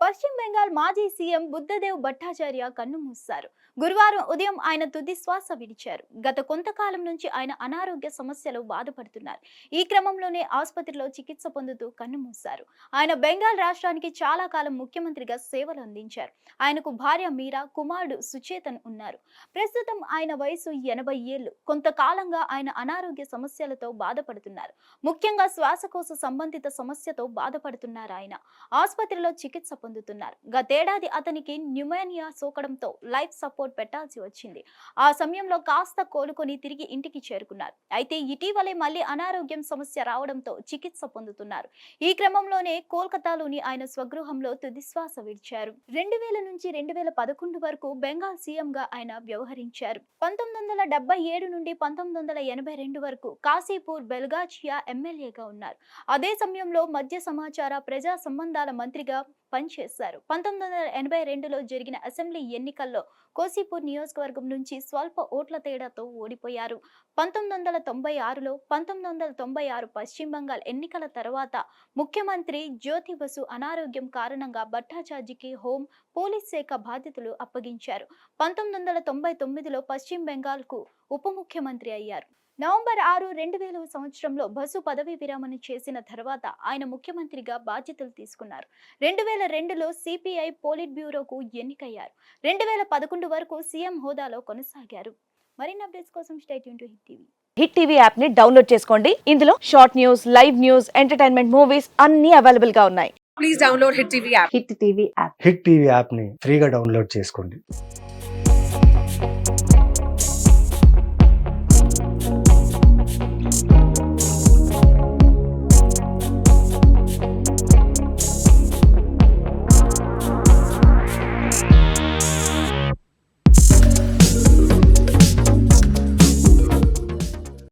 పశ్చిమ బెంగాల్ మాజీ సీఎం బుద్ధదేవ్ భట్టాచార్య కన్నుమూశారు. గురువారం ఉదయం ఆయన తుది శ్వాస విడిచారు. గత కొంతకాలం నుంచి ఆయన అనారోగ్య సమస్యలు బాధపడుతున్నారు. ఈ క్రమంలోనే ఆసుపత్రిలో చికిత్స పొందుతూ కన్నుమూశారు. ఆయన బెంగాల్ రాష్ట్రానికి చాలా కాలం ముఖ్యమంత్రిగా సేవలు అందించారు. ఆయనకు భార్య మీరా, కుమారుడు సుచేతన్ ఉన్నారు. ప్రస్తుతం ఆయన వయసు 80 ఏళ్లు. కొంతకాలంగా ఆయన అనారోగ్య సమస్యలతో బాధపడుతున్నారు. ముఖ్యంగా శ్వాసకోశ సంబంధిత సమస్యతో బాధపడుతున్నారు. ఆయన ఆసుపత్రిలో చికిత్స పొందుతున్నారు. గతేడాది అతనికి న్యూమోనియా సోకడంతో లైఫ్ సపోర్ట్ పెట్టాల్సి వచ్చింది. ఆ సమయంలో కాస్త కోలుకొని తిరిగి ఇంటికి చేరుకున్నారు. అయితే ఇటీవలే మళ్ళీ అనారోగ్యం సమస్య రావడంతో చికిత్స పొందుతున్నారు. ఈ క్రమంలోనే కోల్కతాలోని ఆయన స్వగృహంలో తుదిశ్వాస విడిచారు. 2000 నుంచి 2011 వరకు బెంగాల్ సీఎం గా ఆయన వ్యవహరించారు. 1977 నుండి 1982 వరకు కాశీపూర్ బెల్గాచియా ఎమ్మెల్యేగా ఉన్నారు. అదే సమయంలో మధ్య సమాచార ప్రజా సంబంధాల మంత్రిగా పనిచేశారు. 1982లో జరిగిన అసెంబ్లీ ఎన్నికల్లో కోసీపూర్ నియోజకవర్గం నుంచి స్వల్ప ఓట్ల తేడాతో ఓడిపోయారు. 1996లో 1996 పశ్చిమ బంగాల్ ఎన్నికల తర్వాత ముఖ్యమంత్రి జ్యోతి బసు అనారోగ్యం కారణంగా భట్టాచార్యకి హోం, పోలీస్ శాఖ బాధ్యతలు అప్పగించారు. 1999లో పశ్చిమ బెంగాల్కు ఉప ముఖ్యమంత్రి అయ్యారు. నవంబర్ 6, 2000 సంవత్సరంలో బసు పదవీ విరమణ చేసిన తర్వాత ఆయన ముఖ్యమంత్రిగా బాధ్యతలు తీసుకున్నారు. 2002లో సిపిఐ పోలిట్ బ్యూరోకు ఎన్నికయ్యారు. 2011 వరకు సీఎం హోదాలో కొనసాగారు. మరిన్ని అప్డేట్స్ కోసం stay tune to hit TV. Hit TV app ని డౌన్లోడ్ చేసుకోండి. ఇందులో short news, live news, entertainment movies అన్ని అవైలబుల్ గా ఉన్నాయి. Please download Hit TV app. Hit TV app. Hit TV యాప్ని ఫ్రీగా డౌన్లోడ్ చేసుకోండి.